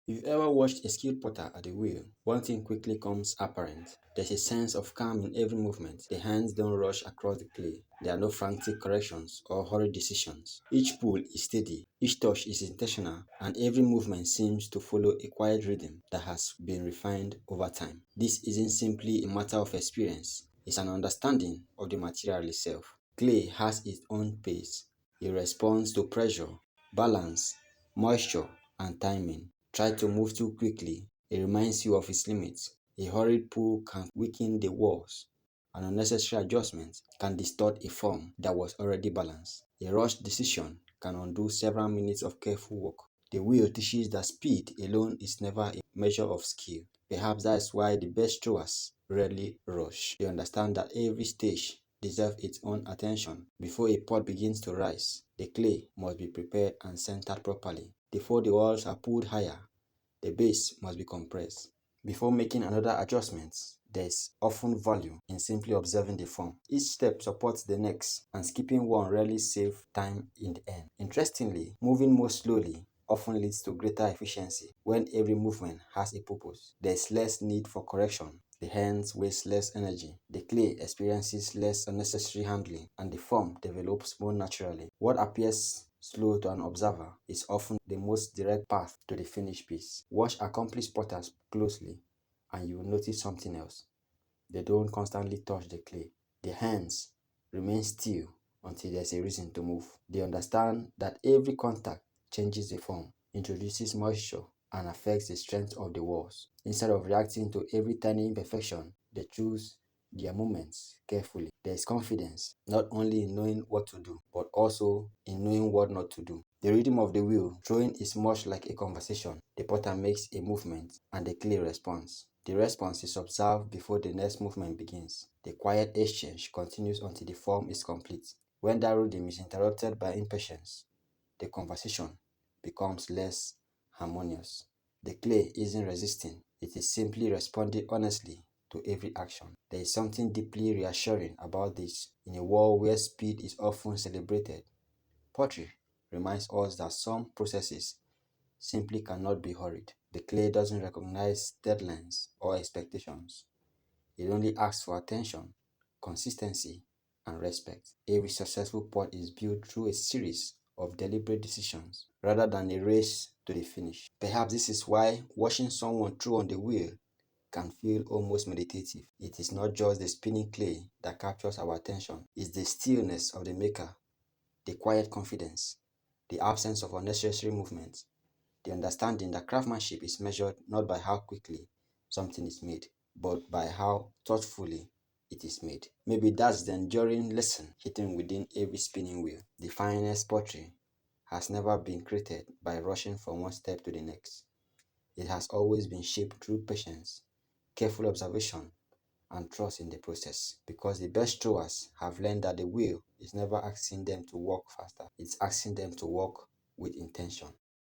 If you've ever watched a skilled potter at the wheel, one thing quickly comes apparent. There's a sense of calm in every movement. The hands don't rush across the clay. There are no frantic corrections or hurried decisions. Each pull is steady, each touch is intentional, and every movement seems to follow a quiet rhythm that has been refined over time. This isn't simply a matter of experience, it's an understanding of the material itself. Clay has its own pace. It responds to pressure, balance, moisture, and timing. Try to move too quickly, it reminds you of its limits. A hurried pull can weaken the walls. An unnecessary adjustment can distort a form that was already balanced. A rushed decision can undo several minutes of careful work. The wheel teaches that speed alone is never a measure of skill. Perhaps that is why the best throwers rarely rush. They understand that every stage deserves its own attention. Before a pot begins to rise, the clay must be prepared and centered properly. Before the walls are pulled higher, the base must be compressed. Before making another adjustment, there is often value in simply observing the form. Each step supports the next, and skipping one rarely saves time in the end. Interestingly, moving more slowly often leads to greater efficiency. When every movement has a purpose, there is less need for correction. The hands waste less energy, the clay experiences less unnecessary handling, and the form develops more naturally. What appears slow to an observer is often the most direct path to the finished piece. Watch accomplished potters closely, and you will notice something else. They don't constantly touch the clay. Their hands remain still until there's a reason to move. They understand that every contact changes the form, introduces moisture, and affects the strength of the walls. Instead of reacting to every tiny imperfection, they choose their movements carefully. There is confidence not only in knowing what to do, but also in knowing what not to do. The rhythm of the wheel throwing is much like a conversation. The potter makes a movement and the clay responds. The response is observed before the next movement begins. The quiet exchange continues until the form is complete. When that rhythm is interrupted by impatience, the conversation becomes less harmonious. The clay isn't resisting, it is simply responding honestly to every action. There is something deeply reassuring about this. In a world where speed is often celebrated, pottery reminds us that some processes simply cannot be hurried. The clay doesn't recognize deadlines or expectations. It only asks for attention, consistency, and respect. Every successful pot is built through a series of deliberate decisions rather than a race to the finish. Perhaps this is why watching someone throw on the wheel can feel almost meditative. It is not just the spinning clay that captures our attention, it's the stillness of the maker, the quiet confidence, the absence of unnecessary movement, the understanding that craftsmanship is measured not by how quickly something is made, but by how thoughtfully it is made. Maybe that's the enduring lesson hidden within every spinning wheel. The finest pottery has never been created by rushing from one step to the next. It has always been shaped through patience, careful observation, and trust in the process. Because the best throwers have learned that the wheel is never asking them to work faster, it's asking them to work with intention.